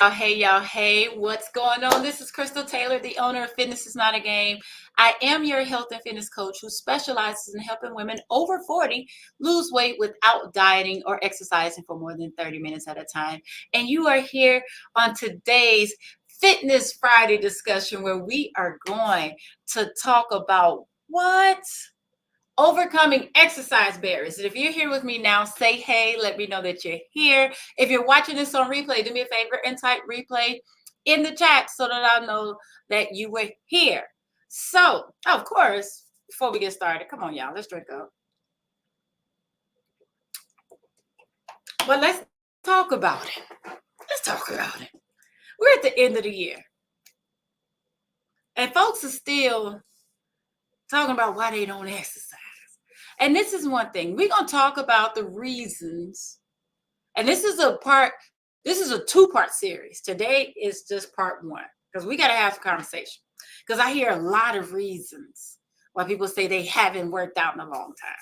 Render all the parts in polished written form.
Hey y'all, hey, what's going on? This is Crystal Taylor, the owner of Fitness is Not a Game. I am your health and fitness coach who specializes in helping women over 40 lose weight without dieting or exercising for more than 30 minutes at a time. And you are here on today's Fitness Friday discussion where we are going to talk about what? Overcoming exercise barriers. And if you're here with me now, say hey, let me know that you're here. If you're watching this on replay, do me a favor and type replay in the chat so that I'll know that you were here. So, of course, before we get started, come on, y'all, let's drink up. But let's talk about it. Let's talk about it. We're at the end of the year. And folks are still talking about why they don't exercise. And this is one thing. We're going to talk about the reasons. And this is a two-part series. Today is just part one because we got to have a conversation. Because I hear a lot of reasons why people say they haven't worked out in a long time.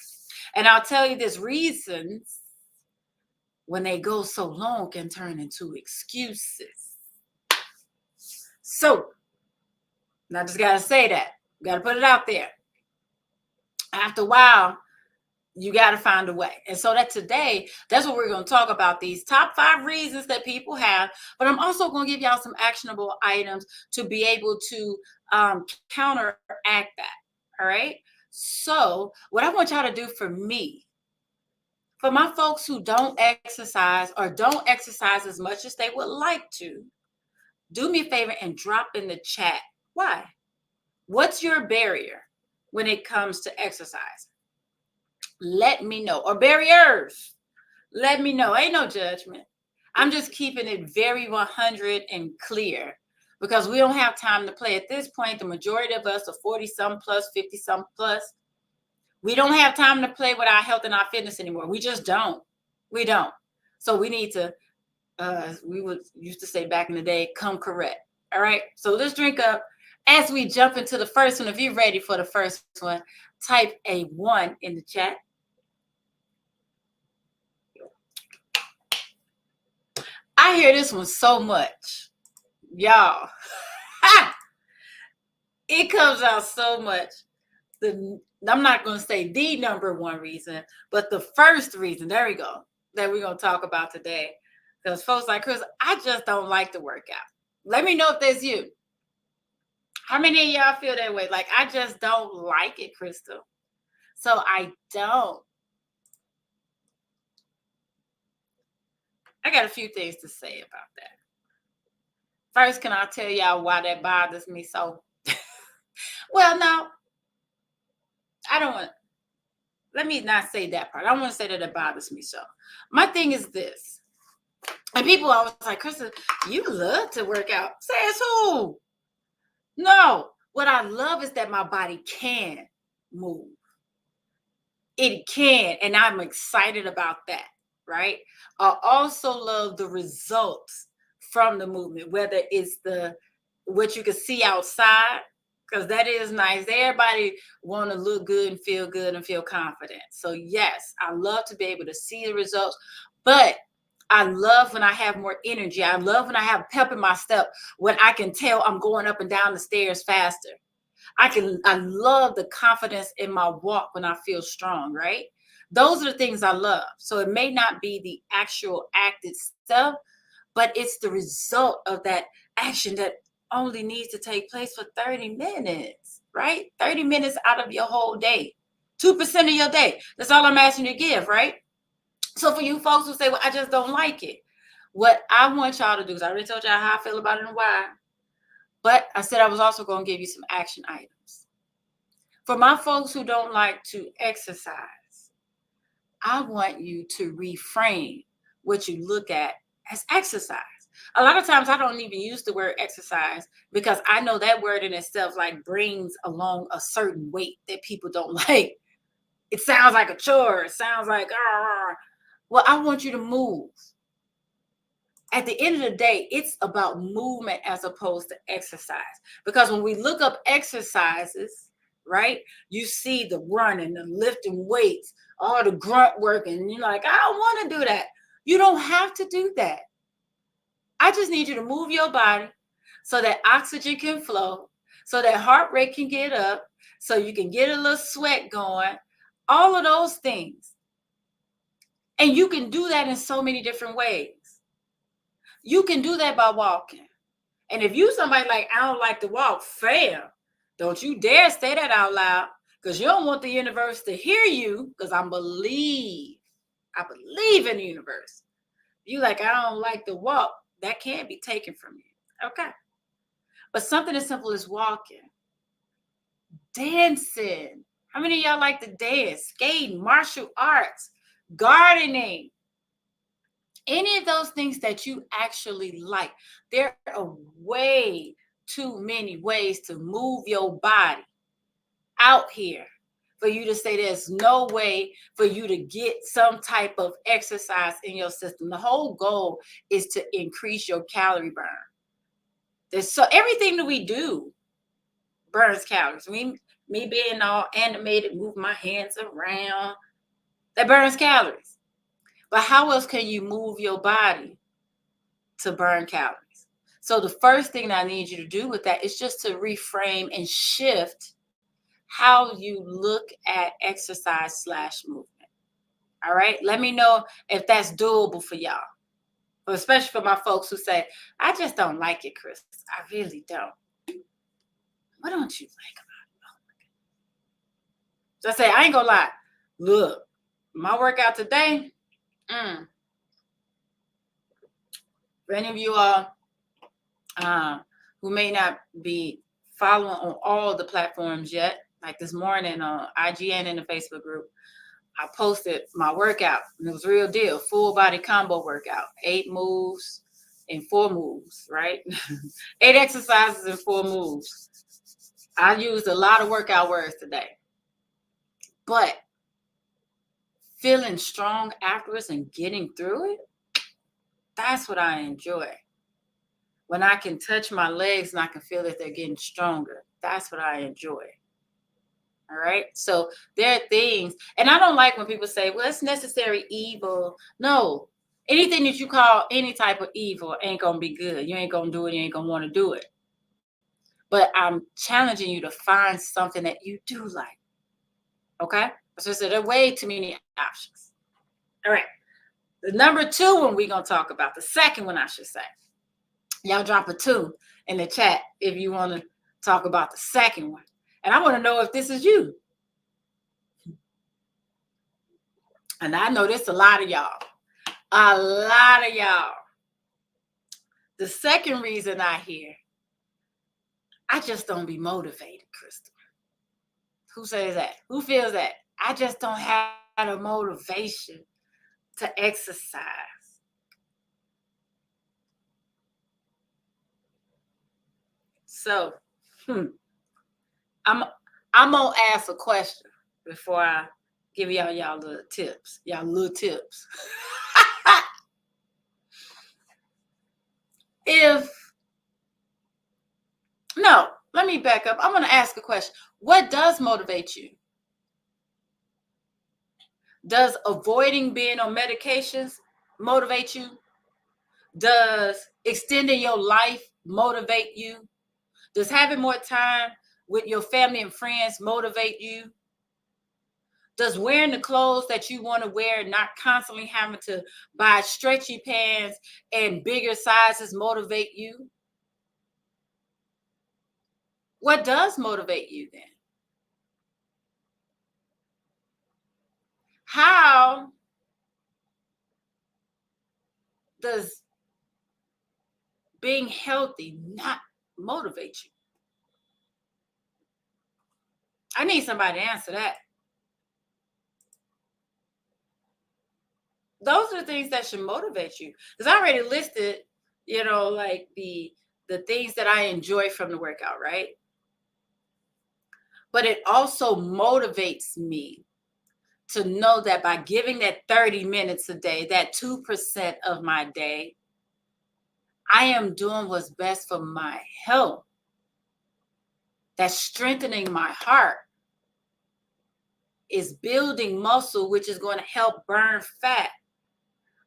And I'll tell you this, reasons, when they go so long, can turn into excuses. So, I just got to say that. Got to put it out there. After a while, you got to find a way. And so that today, that's what we're going to talk about, these top 5 reasons that people have. But I'm also going to give y'all some actionable items to be able to counteract that. All right. So what I want y'all to do for me, for my folks who don't exercise or don't exercise as much as they would like to, do me a favor and drop in the chat. Why? What's your barrier when it comes to exercise? Let me know. Or barriers. Let me know. Ain't no judgment. I'm just keeping it very 100 and clear because we don't have time to play. At this point, the majority of us are 40-some plus, 50-some plus. We don't have time to play with our health and our fitness anymore. We just don't. We don't. So we need to, used to say back in the day, come correct. All right. So let's drink up. As we jump into the first one, if you're ready for the first one, type a 1 in the chat. I hear this one so much, y'all. It comes out so much. I'm not going to say the number 1 reason, but the first reason, there we go, that we're going to talk about today. Because folks like Chris, I just don't like to work out. Let me know if there's you. How many of y'all feel that way? Like, I just don't like it, Crystal. So I don't. I got a few things to say about that. First, can I tell y'all why that bothers me so? Well, no, I don't want. Let me not say that part. I don't want to say that it bothers me so. My thing is this. And people always like, Krista, you love to work out. Says who? No. What I love is that my body can move. It can. And I'm excited about that, right? I also love the results from the movement, whether it's what you can see outside, because that is nice. Everybody want to look good and feel confident. So yes, I love to be able to see the results, but I love when I have more energy. I love when I have pep in my step, when I can tell I'm going up and down the stairs faster. I love the confidence in my walk when I feel strong, right? Those are the things I love. So it may not be the actual act itself, but it's the result of that action that only needs to take place for 30 minutes, right? 30 minutes out of your whole day, 2% of your day. That's all I'm asking you to give, right? So for you folks who say, well, I just don't like it. What I want y'all to do is I already told y'all how I feel about it and why. But I said I was also going to give you some action items. For my folks who don't like to exercise, I want you to reframe what you look at as exercise. A lot of times I don't even use the word exercise because I know that word in itself like brings along a certain weight that people don't like. It sounds like a chore. It sounds like, well, I want you to move. At the end of the day, it's about movement as opposed to exercise. Because when we look up exercises, right, you see the running, the lifting weights, all the grunt work, and you're like, I don't want to do that. You don't have to do that. I just need you to move your body so that oxygen can flow, so that heart rate can get up, so you can get a little sweat going, all of those things. And you can do that in so many different ways. You can do that by walking. And if you somebody like, I don't like to walk, fair. Don't you dare say that out loud, because you don't want the universe to hear you, because I believe in the universe. You like, I don't like to walk. That can't be taken from you. Okay. But something as simple as walking, dancing. How many of y'all like to dance? Skating, martial arts, gardening, any of those things that you actually like. There are way too many ways to move your body out here for you to say there's no way for you to get some type of exercise in your system. The whole goal is to increase your calorie burn. So everything that we do burns calories. Me being all animated, move my hands around, that burns calories. But how else can you move your body to burn calories? So the first thing that I need you to do with that is just to reframe and shift how you look at exercise / movement. All right. Let me know if that's doable for y'all. But especially for my folks who say, I just don't like it, Chris. I really don't. What don't you like about it? So I say, I ain't gonna lie. Look, my workout today, for any of you all who may not be following on all the platforms yet, like this morning on IGN in the Facebook group, I posted my workout, and it was real deal, full body combo workout, 8 moves and 4 moves, right? 8 exercises and 4 moves. I used a lot of workout words today, but feeling strong afterwards and getting through it, that's what I enjoy. When I can touch my legs and I can feel that they're getting stronger, that's what I enjoy. All right. So there are things, and I don't like when people say, well, it's necessary evil. No, anything that you call any type of evil ain't going to be good. You ain't going to do it. You ain't going to want to do it. But I'm challenging you to find something that you do like. Okay. So there are way too many options. All right. The number 2 one we're going to talk about, the second one, I should say. Y'all drop a 2 in the chat if you want to talk about the second one. And I want to know if this is you. And I know this a lot of y'all. A lot of y'all. The second reason I hear, I just don't be motivated, Crystal. Who says that? Who feels that? I just don't have a motivation to exercise. So, I'm gonna ask a question before I give y'all little tips. No, let me back up. I'm going to ask a question. What does motivate you? Does avoiding being on medications motivate you? Does extending your life motivate you? Does having more time with your family and friends motivate you? Does wearing the clothes that you want to wear, not constantly having to buy stretchy pants and bigger sizes, motivate you? What does motivate you then? How does being healthy not motivate you? I need somebody to answer that. Those are the things that should motivate you. Because I already listed, like the things that I enjoy from the workout, right? But it also motivates me to know that by giving that 30 minutes a day, that 2% of my day, I am doing what's best for my health. That's strengthening my heart. Is building muscle, which is going to help burn fat,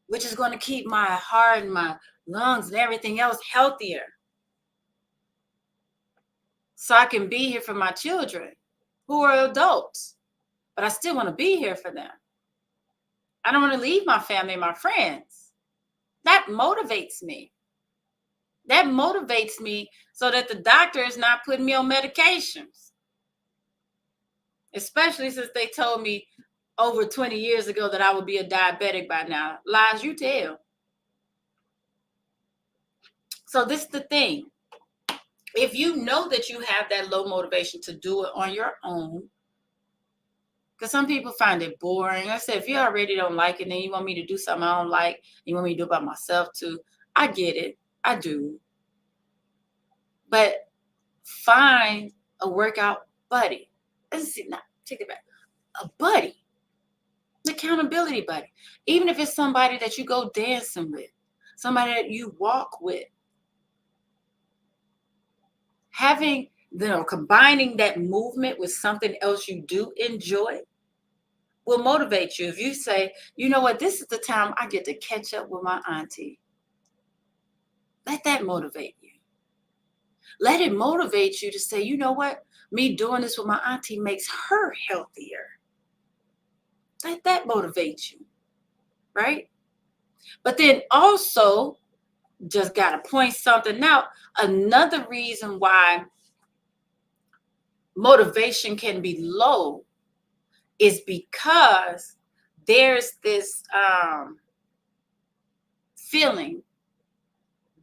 which is going to keep my heart and my lungs and everything else healthier. So I can be here for my children who are adults, but I still want to be here for them. I don't want to leave my family and my friends. That motivates me. That motivates me so that the doctor is not putting me on medications, especially since they told me over 20 years ago that I would be a diabetic by now. Lies you tell. So this is the thing. If you know that you have that low motivation to do it on your own, because some people find it boring. I said, if you already don't like it, then you want me to do something I don't like, you want me to do it by myself too. I get it. I do. But find a workout buddy. Let's see, now take it back. A buddy, an accountability buddy. Even if it's somebody that you go dancing with, somebody that you walk with. Having, combining that movement with something else you do enjoy will motivate you. If you say, you know what, this is the time I get to catch up with my auntie. Let that motivate you. Let it motivate you to say, you know what, me doing this with my auntie makes her healthier. Let that motivate you, right? But then also, just got to point something out. Another reason why motivation can be low is because there's this feeling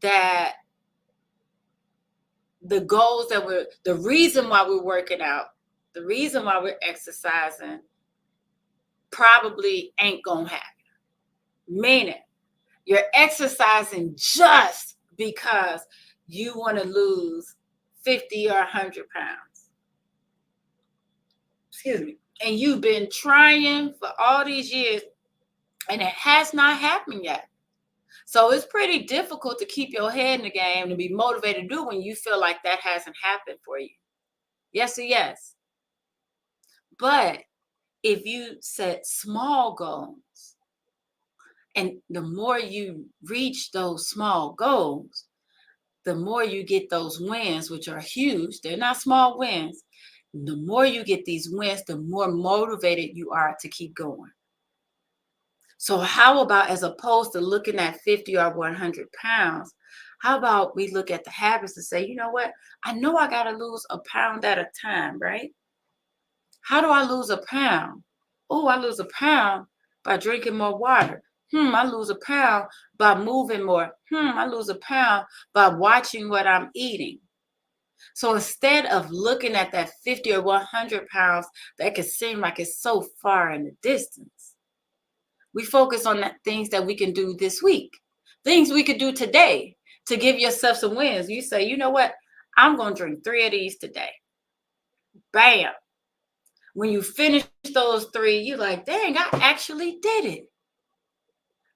that the goals that the reason why we're working out, the reason why we're exercising probably ain't gonna happen. Meaning you're exercising just because you want to lose 50 or 100 pounds. Excuse me. And you've been trying for all these years and it has not happened yet. So it's pretty difficult to keep your head in the game and be motivated to do when you feel like that hasn't happened for you. Yes or yes. But if you set small goals, and the more you reach those small goals, the more you get those wins, which are huge. They're not small wins. The more you get these wins, the more motivated you are to keep going. So how about, as opposed to looking at 50 or 100 pounds, how about we look at the habits and say, you know what? I know I got to lose a pound at a time, right? How do I lose a pound? Oh, I lose a pound by drinking more water. I lose a pound by moving more. I lose a pound by watching what I'm eating. So instead of looking at that 50 or 100 pounds that could seem like it's so far in the distance, we focus on the things that we can do this week, things we could do today to give yourself some wins. You say, you know what? I'm going to drink 3 of these today. Bam. When you finish those 3, you're like, dang, I actually did it.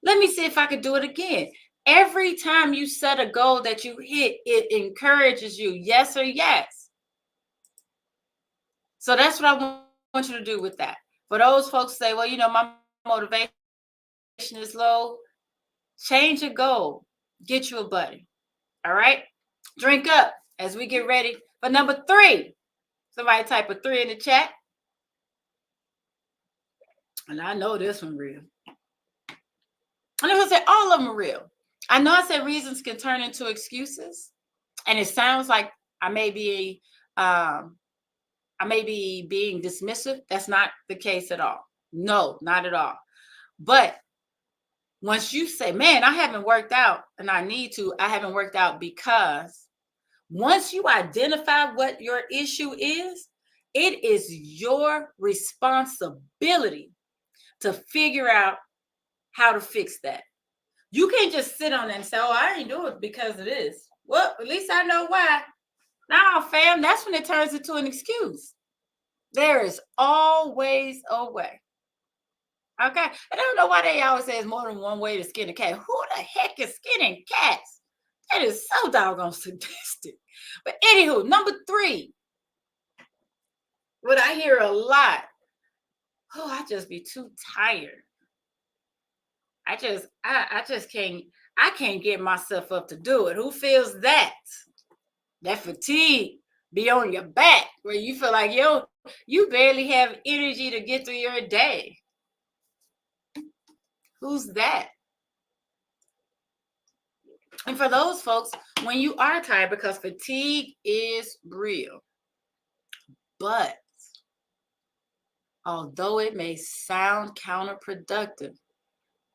Let me see if I could do it again. Every time you set a goal that you hit, it encourages you, yes or yes. So that's what I want you to do with that. For those folks say, well, my motivation is low, change your goal. Get you a buddy. All right? Drink up as we get ready for number 3. Somebody type a 3 in the chat. And I know this one real. And I'm going to say all of them are real. I know I said reasons can turn into excuses. And it sounds like I may be being dismissive. That's not the case at all. No, not at all. But once you say, man, I haven't worked out and I haven't worked out because once you identify what your issue is, it is your responsibility to figure out how to fix that. You can't just sit on it and say, oh, I ain't doing it because of this. Well, at least I know why. Now, fam, that's when it turns into an excuse. There is always a way. Okay? I don't know why they always say there's more than one way to skin a cat. Who the heck is skinning cats? That is so doggone sadistic. But anywho, number 3. What I hear a lot. Oh, I just be too tired. I just can't. I can't get myself up to do it. Who feels that? That fatigue be on your back where you feel like, yo, you barely have energy to get through your day. Who's that? And for those folks, when you are tired, because fatigue is real, but although it may sound counterproductive,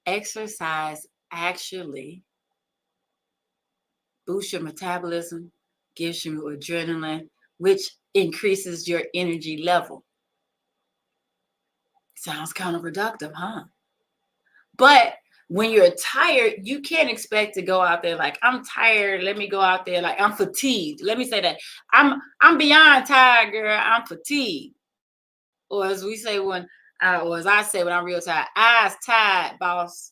exercise actually boosts your metabolism, gives you adrenaline, which increases your energy level. Sounds counterproductive, huh? But when you're tired, you can't expect to go out there like, I'm tired. Let me go out there like I'm fatigued. Let me say that. I'm beyond tired, girl. I'm fatigued. Or as we say or as I say when I'm real tired, I's tired, boss.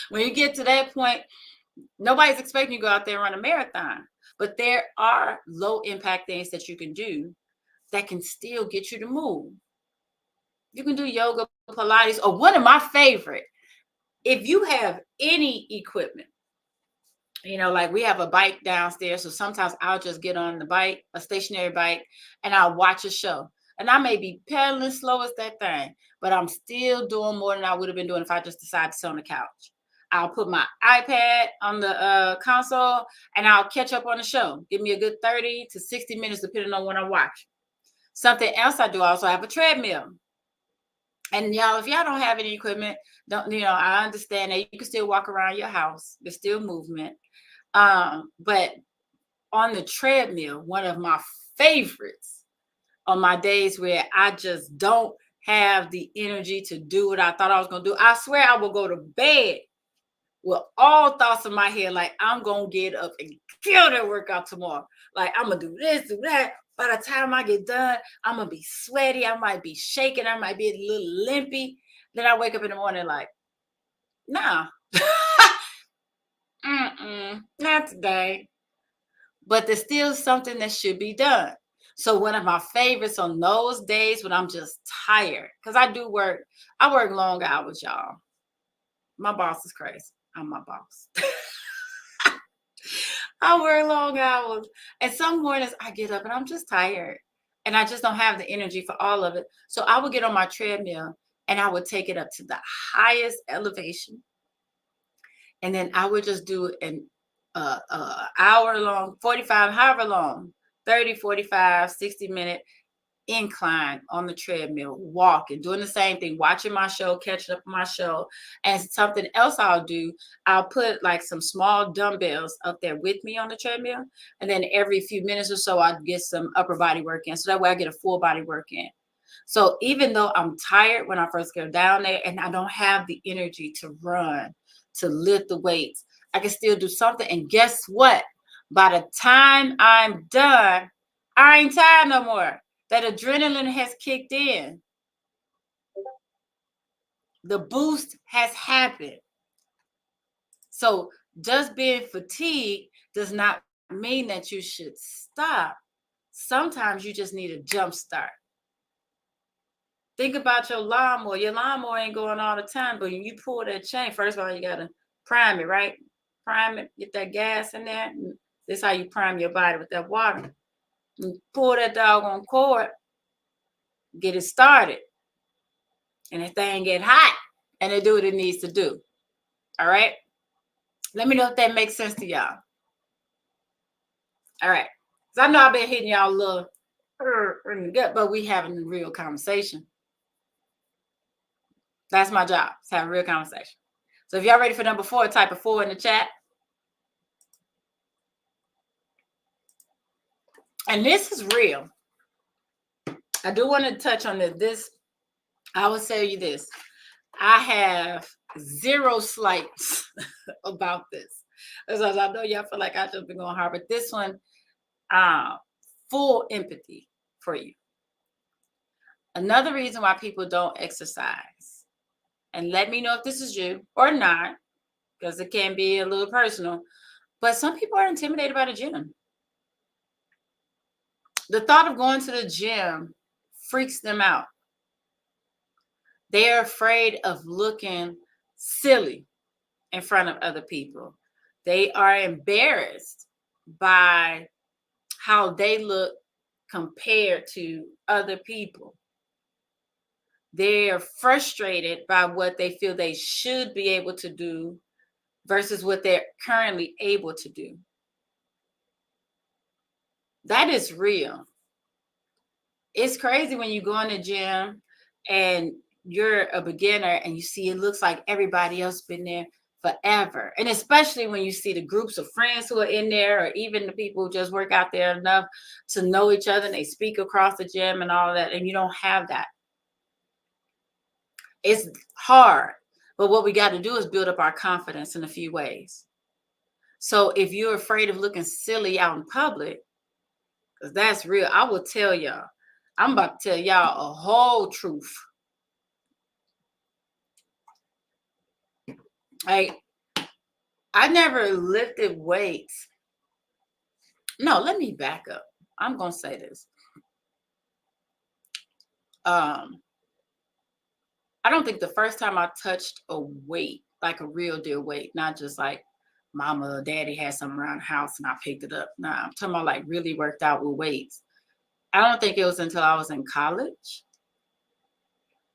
When you get to that point, nobody's expecting you to go out there and run a marathon. But there are low impact things that you can do that can still get you to move. You can do yoga, Pilates, or one of my favorite. If you have any equipment, like we have a bike downstairs. So sometimes I'll just get on the bike, a stationary bike, and I'll watch a show. And I may be pedaling slow as that thing, but I'm still doing more than I would have been doing if I just decided to sit on the couch. I'll put my iPad on the console and I'll catch up on the show. Give me a good 30 to 60 minutes, depending on when I watch. Something else I do, I also have a treadmill. And y'all, if y'all don't have any equipment, I understand that you can still walk around your house. There's still movement. But on the treadmill, one of my favorites on my days where I just don't have the energy to do what I thought I was going to do, I swear I will go to bed with all thoughts in my head, like I'm going to get up and kill that workout tomorrow. Like I'm going to do this, do that. By the time I get done, I'm going to be sweaty. I might be shaking. I might be a little limpy. Then I wake up in the morning like, nah, not today. But there's still something that should be done. So one of my favorites on those days when I'm just tired, because I work long hours, y'all. My boss is crazy. I'm my boss. I work long hours. And some mornings I get up and I'm just tired. And I just don't have the energy for all of it. So I would get on my treadmill and I would take it up to the highest elevation. And then I would just do an hour long, 45, however long, 30, 45, 60-minute incline on the treadmill, walking, doing the same thing, watching my show, catching up on my show. And something else I'll do, I'll put like some small dumbbells up there with me on the treadmill. And then every few minutes or so, I'd get some upper body work in. So that way I get a full body work in. So even though I'm tired when I first go down there and I don't have the energy to run, to lift the weights, I can still do something. And guess what? By the time I'm done, I ain't tired no more. That adrenaline has kicked in. The boost has happened. So just being fatigued does not mean that you should stop. Sometimes you just need a jump start. Think about your lawnmower. Your lawnmower ain't going all the time, but when you pull that chain, first of all, you got to prime it, right? Prime it, get that gas in there. This is how you prime your body with that water. You pull that doggone cord, get it started. And the thing get hot and it do what it needs to do. All right. Let me know if that makes sense to y'all. All right. Because I know I've been hitting y'all a little in the gut, but we having a real conversation. That's my job. It's having a real conversation. So if y'all ready for number 4, type a 4 in the chat. And this is real. I do want to touch on this. I will tell you this. I have zero slights about this. As I know y'all feel like I just been going hard, but this one, full empathy for you. Another reason why people don't exercise, and let me know if this is you or not, because it can be a little personal, but some people are intimidated by the gym. The thought of going to the gym freaks them out. They're afraid of looking silly in front of other people. They are embarrassed by how they look compared to other people. They're frustrated by what they feel they should be able to do versus what they're currently able to do. That is real. It's crazy when you go in the gym and you're a beginner and you see it looks like everybody else been there forever. And especially when you see the groups of friends who are in there, or even the people who just work out there enough to know each other and they speak across the gym and all that, and you don't have that. It's hard. But what we got to do is build up our confidence in a few ways. So if you're afraid of looking silly out in public, because that's real, I will tell y'all. I'm about to tell y'all a whole truth. Like, I never lifted weights. No, let me back up. I'm gonna say this. I don't think the first time I touched a weight, like a real deal weight, not just like mama or daddy had something around the house and I picked it up. Nah, I'm talking about like really worked out with weights. I don't think it was until I was in college.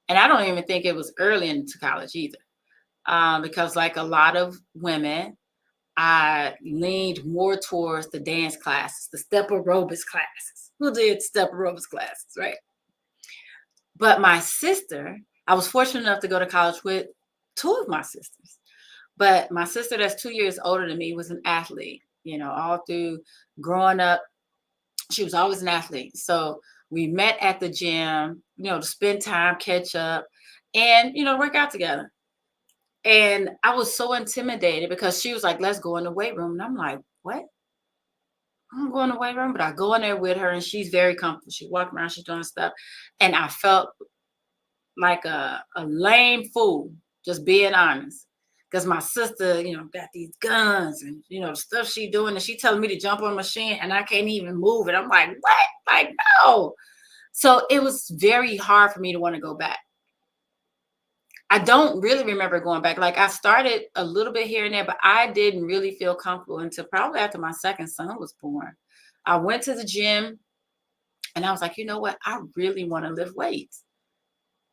And I don't even think it was early into college either. Because like a lot of women, I leaned more towards the dance classes, the step aerobics classes. Who did step aerobics classes, right? But my sister, I was fortunate enough to go to college with two of my sisters. But my sister, that's 2 years older than me, was an athlete. All through growing up, she was always an athlete. So we met at the gym, to spend time, catch up, and, work out together. And I was so intimidated because she was like, let's go in the weight room. And I'm like, what? I'm going to the weight room, but I go in there with her and she's very comfortable. She walking around, she's doing stuff. And I felt like a lame fool, just being honest. Because my sister, got these guns and, the stuff she doing, and she telling me to jump on a machine and I can't even move it. I'm like, what? Like, no. So it was very hard for me to want to go back. I don't really remember going back. Like, I started a little bit here and there, but I didn't really feel comfortable until probably after my second son was born. I went to the gym and I was like, you know what? I really want to lift weights.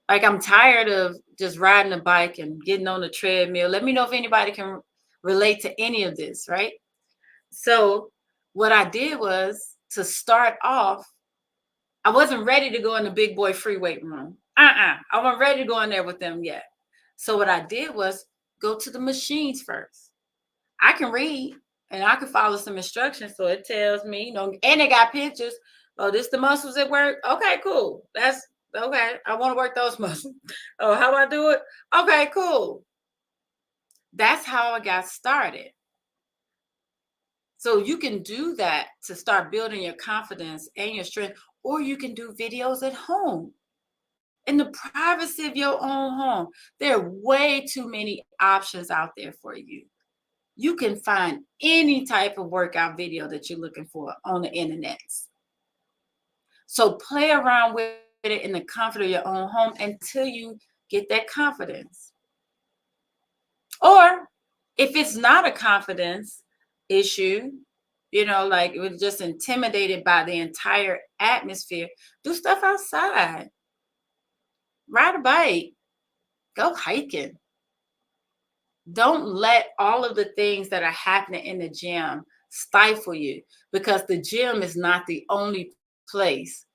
Like, I'm tired of just riding a bike and getting on the treadmill. Let me know if anybody can relate to any of this, right? So what I did was, to start off, I wasn't ready to go in the big boy free weight room. I wasn't ready to go in there with them yet. So what I did was go to the machines first. I can read and I can follow some instructions. So it tells me, and they got pictures. Oh, this the muscles at work. Okay, cool. That's okay. I want to work those muscles. Oh, how do I do it? Okay, cool. That's how I got started. So you can do that to start building your confidence and your strength, or you can do videos at home in the privacy of your own home. There are way too many options out there for you. You can find any type of workout video that you're looking for on the internet. So play around with it in the comfort of your own home until you get that confidence. Or if it's not a confidence issue, like it was just intimidated by the entire atmosphere, do stuff outside. Ride a bike, go hiking. Don't let all of the things that are happening in the gym stifle you, because the gym is not the only place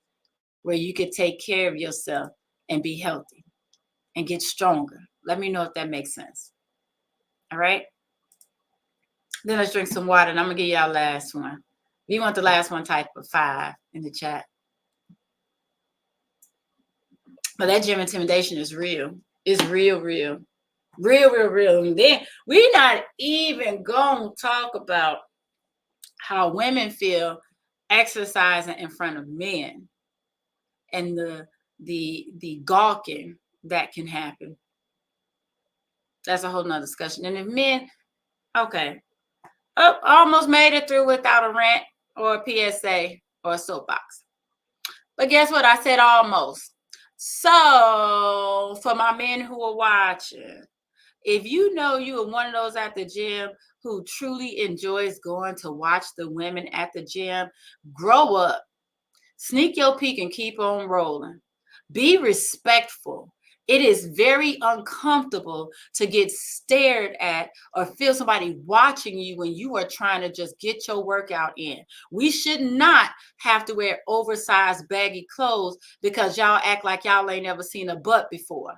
where you can take care of yourself and be healthy and get stronger. Let me know if that makes sense. All right. Then let's drink some water and I'm going to give y'all last one. If you want the last one, type of 5 in the chat. But that gym intimidation is real. It's real, real. Real, real, real. And then we're not even going to talk about how women feel exercising in front of men and the gawking that can happen. That's a whole nother discussion. And if men, okay, almost made it through without a rant or a PSA or a soapbox. But guess what? I said almost. So for my men who are watching, If you know you are one of those at the gym who truly enjoys going to watch the women at the gym, grow up. Sneak your peek and keep on rolling. Be respectful. It is very uncomfortable to get stared at or feel somebody watching you when you are trying to just get your workout in. We should not have to wear oversized, baggy clothes because y'all act like y'all ain't never seen a butt before.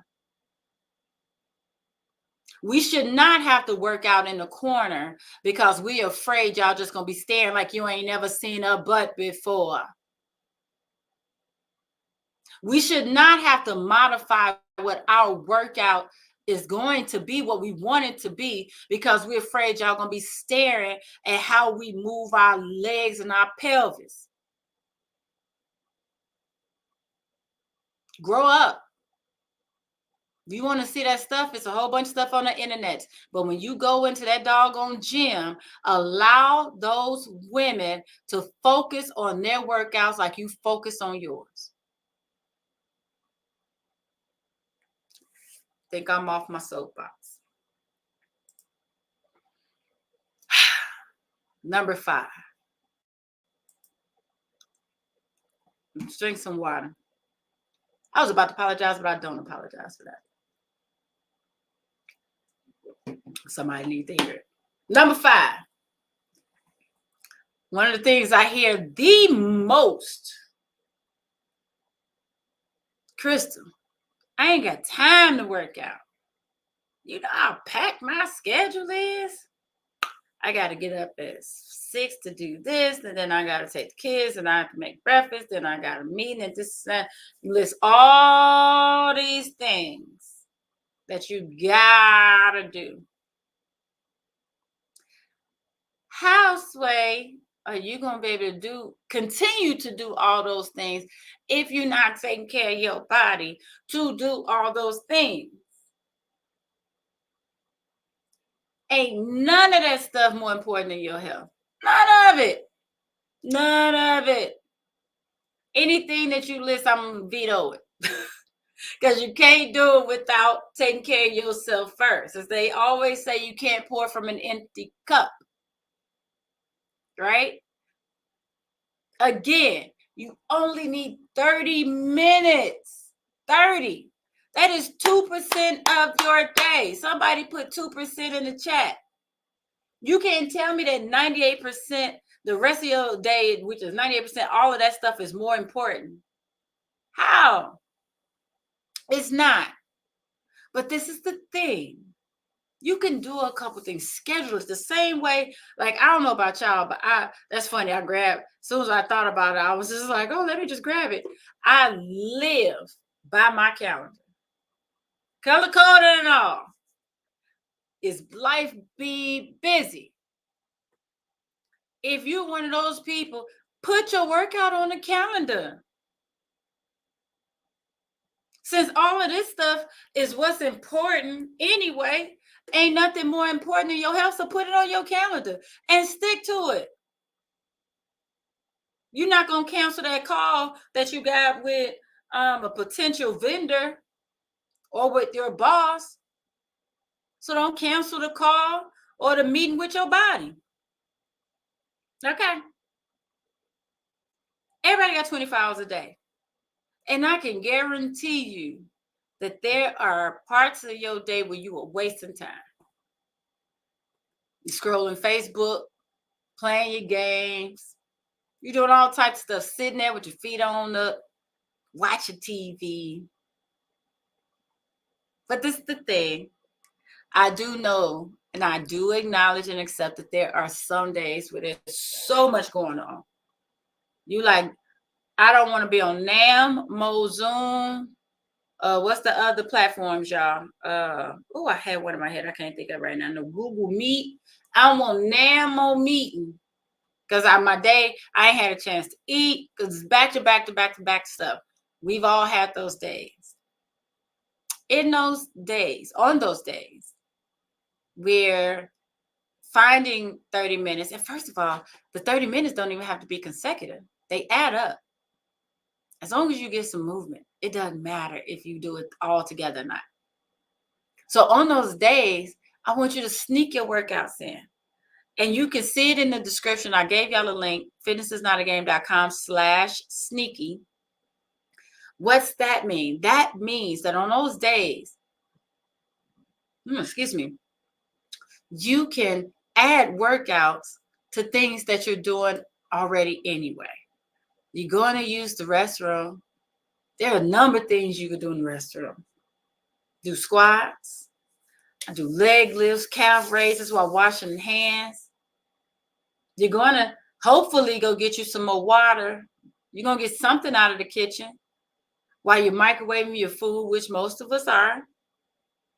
We should not have to work out in the corner because we're afraid y'all just gonna be staring like you ain't never seen a butt before. We should not have to modify what our workout is going to be, what we want it to be, because we're afraid y'all gonna be staring at how we move our legs and our pelvis. Grow up. If you want to see that stuff, it's a whole bunch of stuff on the internet. But when you go into that doggone gym, allow those women to focus on their workouts like you focus on yours. Think I'm off my soapbox. Number 5. Drink some water. I was about to apologize, but I don't apologize for that. Somebody need to hear it. Number 5. One of the things I hear the most, Crystal, I ain't got time to work out. You know how packed my schedule is? I got to get up at 6 to do this, and then I got to take the kids, and I have to make breakfast, then I got a meeting, and this, list all these things that you got to do. How, Sway, are you going to be able to continue to do all those things if you're not taking care of your body to do all those things? Ain't none of that stuff more important than your health. None of it. None of it. Anything that you list, I'm going to veto it. Because you can't do it without taking care of yourself first. As they always say, you can't pour from an empty cup. Right? Again, you only need 30 minutes. 30. That is 2% of your day. Somebody put 2% in the chat. You can't tell me that 98%, the rest of your day, which is 98%, all of that stuff is more important. How? It's not. But this is the thing. You can do a couple things. Schedule it the same way. Like, I don't know about y'all, but that's funny. I grabbed, as soon as I thought about it, I was just like, oh, let me just grab it. I live by my calendar. Color coded and all. Is life be busy? If you're one of those people, put your workout on the calendar. Since all of this stuff is what's important anyway, ain't nothing more important than your health, so put it on your calendar and stick to it. You're not going to cancel that call that you got with a potential vendor or with your boss. So don't cancel the call or the meeting with your body. Okay. Everybody got 24 hours a day. And I can guarantee you that there are parts of your day where you are wasting time. You're scrolling Facebook, playing your games. You're doing all types of stuff, sitting there with your feet on up, watching TV. But this is the thing. I do know, and I do acknowledge and accept that there are some days where there's so much going on. You like, I don't want to be on NAM, Zoom. What's the other platforms, y'all? Oh, I had one in my head. I can't think of right now. No, Google Meet. I don't want NAM meeting because my day, I ain't had a chance to eat because it's back to back stuff. We've all had those days. In those days, on those days, we're finding 30 minutes. And first of all, the 30 minutes don't even have to be consecutive. They add up. As long as you get some movement, it doesn't matter if you do it all together or not. So on those days, I want you to sneak your workouts in. And you can see it in the description. I gave y'all a link, fitnessisnotagame.com/sneaky. What's that mean? That means that on those days, excuse me, you can add workouts to things that you're doing already anyway. You're going to use the restroom. There are a number of things you can do in the restroom. Do squats, do leg lifts, calf raises while washing hands. You're going to hopefully go get you some more water. You're going to get something out of the kitchen while you're microwaving your food, which most of us are.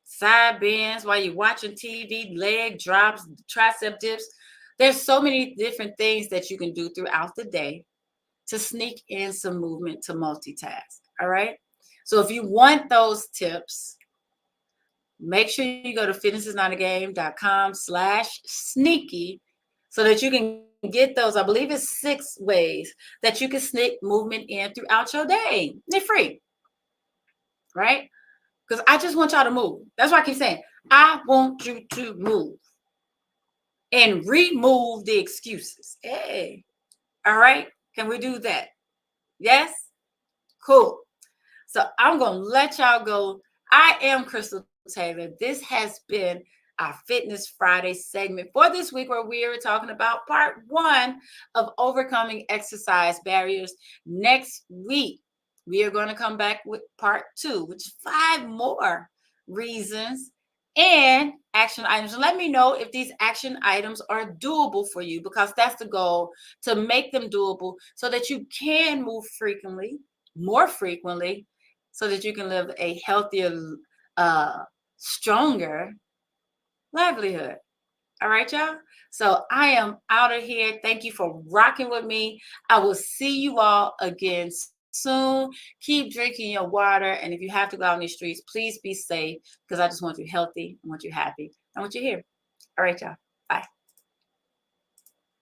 Side bends while you're watching TV, leg drops, tricep dips. There's so many different things that you can do throughout the day to sneak in some movement to multitask. All right. So if you want those tips, make sure you go to fitnessisnotagame.com/sneaky so that you can get those. I believe it's 6 ways that you can sneak movement in throughout your day. They're free, right? Because I just want y'all to move. That's why I keep saying, I want you to move and remove the excuses. Hey, all right. Can we do that? Yes? Cool. So I'm going to let y'all go. I am Crystal Taylor. This has been our Fitness Friday segment for this week, where we are talking about part 1 of overcoming exercise barriers. Next week, we are going to come back with part 2, which is 5 more reasons and action items. Let me know if these action items are doable for you, because that's the goal, to make them doable so that you can move more frequently, so that you can live a healthier, stronger livelihood. All right, y'all. So I am out of here. Thank you for rocking with me. I will see you all again soon. Keep drinking your water. And if you have to go out in the streets, please be safe, because I just want you healthy. I want you happy. I want you here. All right, y'all. Bye.